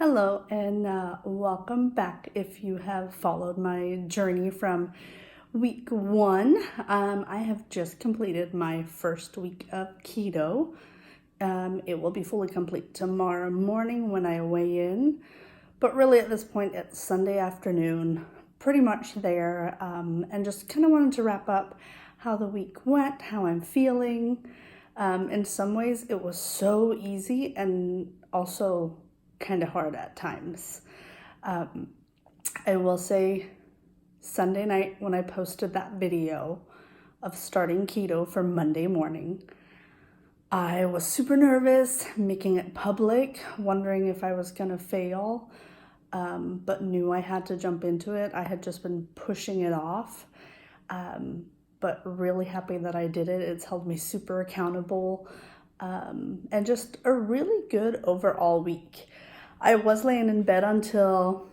Hello and welcome back. If you have followed my journey from week one, I have just completed my first week of keto. It will be fully complete tomorrow morning when I weigh in, but really at this point it's Sunday afternoon, pretty much there, and just kind of wanted to wrap up how the week went, how I'm feeling. In some ways it was so easy and also kind of hard at times. I will say Sunday night when I posted that video of starting keto for Monday morning, I was super nervous making it public, wondering if I was gonna fail, but knew I had to jump into it. I had just been pushing it off, but really happy that I did it. It's held me super accountable, and just a really good overall week. I was laying in bed until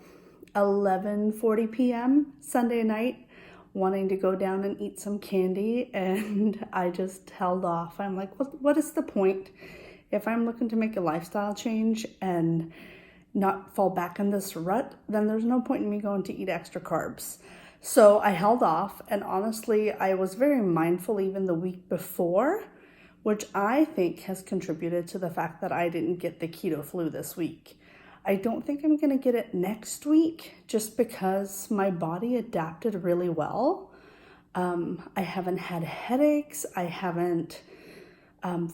11:40 p.m. Sunday night, wanting to go down and eat some candy, and I just held off. I'm like, what is the point? If I'm looking to make a lifestyle change and not fall back in this rut, then there's no point in me going to eat extra carbs. So I held off, and honestly, I was very mindful even the week before, which I think has contributed to the fact that I didn't get the keto flu this week. I don't think I'm gonna get it next week just because my body adapted really well. I haven't had headaches. I haven't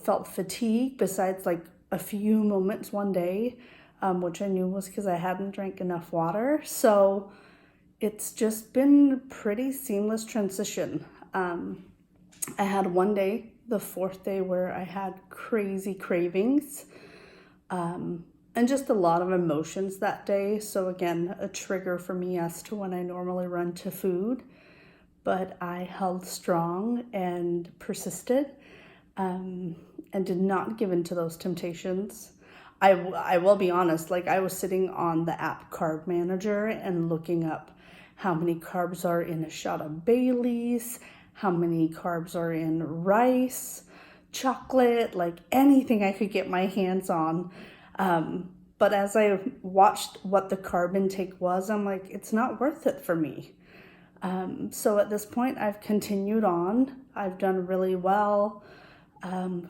felt fatigue besides like a few moments one day, which I knew was because I hadn't drank enough water. So it's just been pretty seamless transition. I had one day, the fourth day, where I had crazy cravings. And just a lot of emotions that day. So again, a trigger for me as to when I normally run to food. But I held strong and persisted, and did not give in to those temptations. I will be honest, like I was sitting on the app Carb Manager and looking up how many carbs are in a shot of Bailey's, how many carbs are in rice, chocolate, like anything I could get my hands on. But as I watched what the carb intake was, I'm like, it's not worth it for me. So at this point, I've continued on. I've done really well.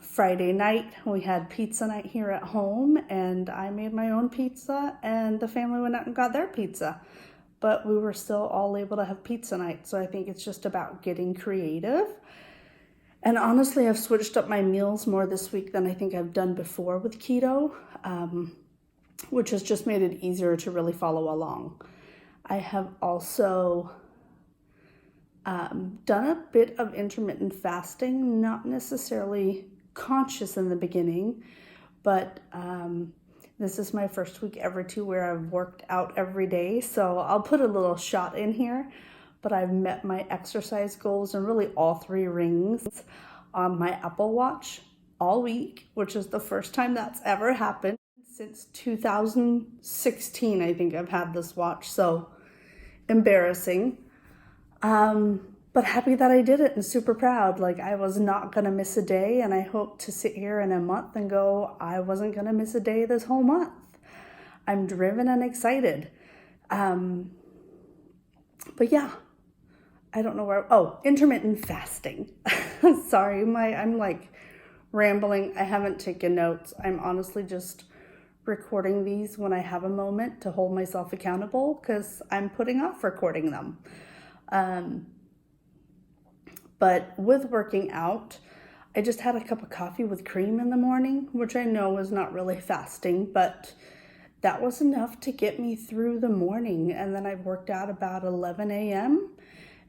Friday night, we had pizza night here at home, and I made my own pizza, and the family went out and got their pizza. But we were still all able to have pizza night. So I think it's just about getting creative. And honestly, I've switched up my meals more this week than I think I've done before with keto, which has just made it easier to really follow along. I have also done a bit of intermittent fasting, not necessarily conscious in the beginning, but this is my first week ever too where I've worked out every day. So I'll put a little shot in here, but I've met my exercise goals and really all 3 rings on my Apple Watch all week, which is the first time that's ever happened since 2016. I think I've had this watch, so embarrassing. But happy that I did it and super proud. Like I was not gonna miss a day, and I hope to sit here in a month and go, I wasn't gonna miss a day this whole month. I'm driven and excited. But yeah, I don't know where, intermittent fasting. Sorry, I'm like rambling. I haven't taken notes. I'm honestly just recording these when I have a moment to hold myself accountable because I'm putting off recording them. But with working out, I just had a cup of coffee with cream in the morning, which I know is not really fasting, but that was enough to get me through the morning. And then I've worked out about 11 a.m.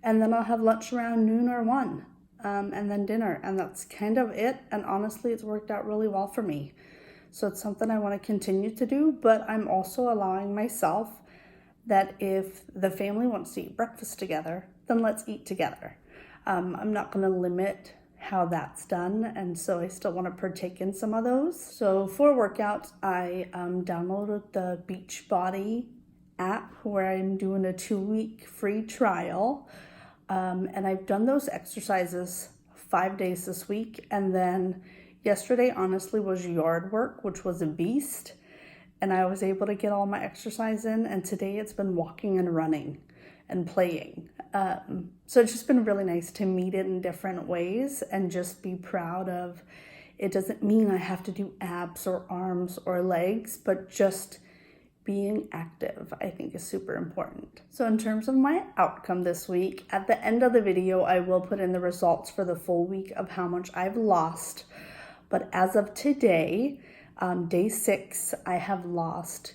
and then I'll have lunch around noon or 1, and then dinner. And that's kind of it. And honestly, it's worked out really well for me. So it's something I want to continue to do, but I'm also allowing myself that if the family wants to eat breakfast together, then let's eat together. I'm not going to limit how that's done, and so I still want to partake in some of those. So for workouts, I downloaded the Beachbody app where I'm doing a 2-week free trial, and I've done those exercises 5 days this week, and then yesterday honestly was yard work, which was a beast. and I was able to get all my exercise in, and today it's been walking and running and playing. So it's just been really nice to meet it in different ways and just be proud of. It doesn't mean I have to do abs or arms or legs, but just being active, I think, is super important. So in terms of my outcome this week, at the end of the video, I will put in the results for the full week of how much I've lost. But as of today, day 6, I have lost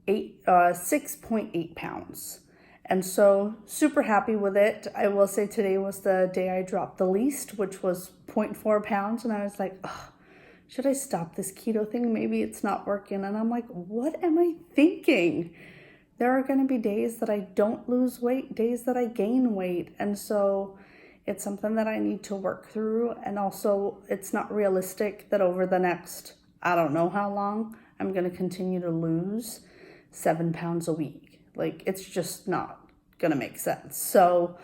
6.8 pounds. And so super happy with it. I will say today was the day I dropped the least, which was 0.4 pounds. And I was like, oh, should I stop this keto thing? Maybe it's not working. And I'm like, what am I thinking? There are going to be days that I don't lose weight, days that I gain weight. And so it's something that I need to work through. And also it's not realistic that over the next, I don't know how long, I'm going to continue to lose 7 pounds a week. Like, it's just not going to make sense. So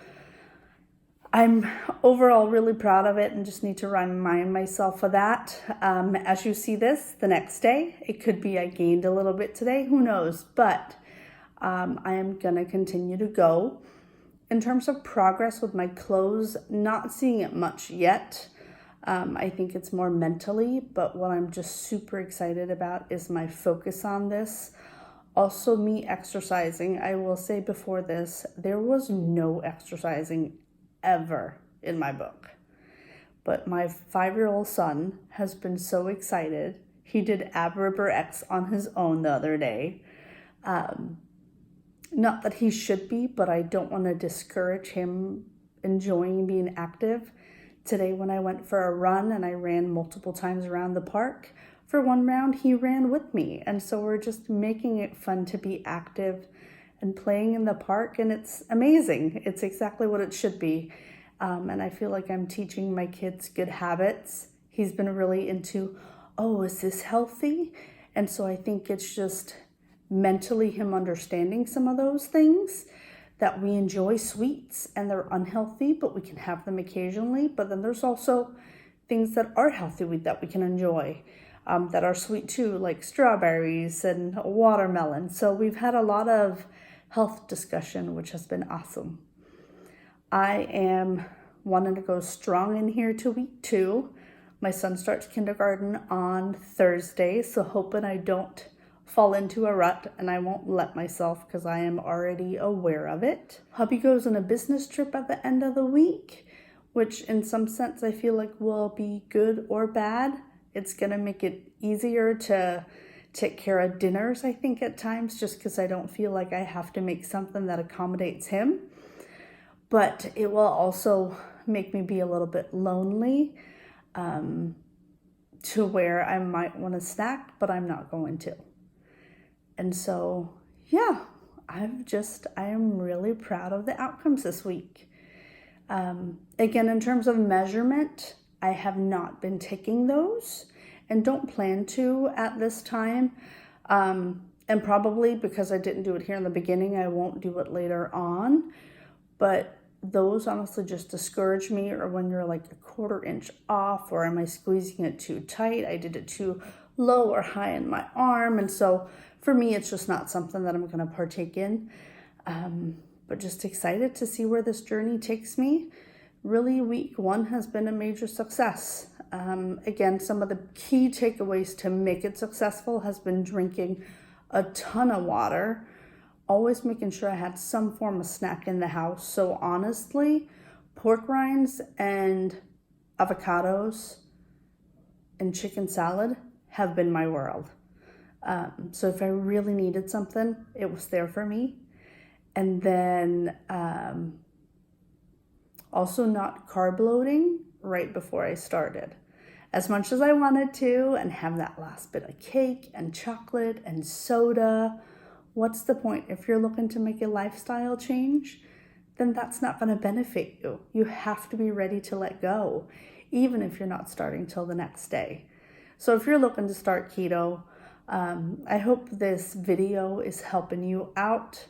I'm overall really proud of it and just need to remind myself of that. As you see this the next day, it could be I gained a little bit today, who knows, but I am going to continue to go. In terms of progress with my clothes, not seeing it much yet. I think it's more mentally, but what I'm just super excited about is my focus on this. Also, me exercising. I will say before this, there was no exercising ever in my book. But my 5-year-old son has been so excited. He did ab ripper X on his own the other day. Not that he should be, but I don't want to discourage him enjoying being active. Today when I went for a run and I ran multiple times around the park, for one round he ran with me. And so we're just making it fun to be active and playing in the park, and it's amazing. It's exactly what it should be. And I feel like I'm teaching my kids good habits. He's been really into, oh, is this healthy? And so I think it's just mentally him understanding some of those things, that we enjoy sweets and they're unhealthy, but we can have them occasionally. But then there's also things that are healthy that we can enjoy, that are sweet too, like strawberries and watermelon. So we've had a lot of health discussion, which has been awesome. I am wanting to go strong in here to week 2. My son starts kindergarten on Thursday, so hoping I don't fall into a rut and I won't let myself, because I am already aware of it. Hubby goes on a business trip at the end of the week, which in some sense I feel like will be good or bad. It's gonna make it easier to take care of dinners, I think, at times, just because I don't feel like I have to make something that accommodates him. But it will also make me be a little bit lonely, to where I might want to snack, but I'm not going to. And so, yeah, I am really proud of the outcomes this week. Again, in terms of measurement, I have not been taking those and don't plan to at this time. And probably because I didn't do it here in the beginning, I won't do it later on. But those honestly just discourage me, or when you're like a 1/4 inch off, or am I squeezing it too tight? I did it too low or high in my arm. And so for me, it's just not something that I'm going to partake in. But just excited to see where this journey takes me. Really, week 1 has been a major success. Again, some of the key takeaways to make it successful has been drinking a ton of water, always making sure I had some form of snack in the house. So honestly, pork rinds and avocados and chicken salad have been my world. So if I really needed something, it was there for me. And then also not carb loading right before I started. As much as I wanted to, and have that last bit of cake and chocolate and soda, what's the point? If you're looking to make a lifestyle change, then that's not going to benefit you. You have to be ready to let go, even if you're not starting till the next day. So if you're looking to start keto, I hope this video is helping you out.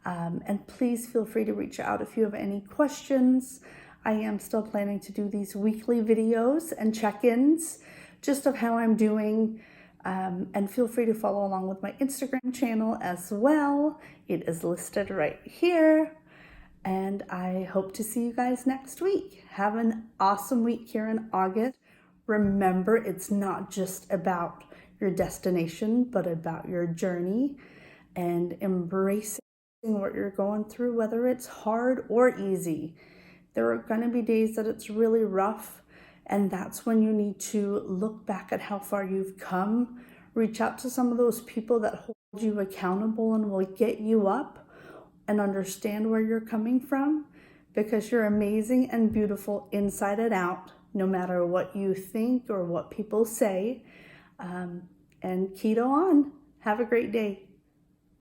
And please feel free to reach out if you have any questions. I am still planning to do these weekly videos and check-ins just of how I'm doing. And feel free to follow along with my Instagram channel as well. It is listed right here. And I hope to see you guys next week. Have an awesome week here in August. Remember, it's not just about your destination, but about your journey, and embracing what you're going through, whether it's hard or easy. There are going to be days that it's really rough, and that's when you need to look back at how far you've come, reach out to some of those people that hold you accountable and will get you up, and understand where you're coming from, because you're amazing and beautiful inside and out, no matter what you think or what people say. And keto on. Have a great day.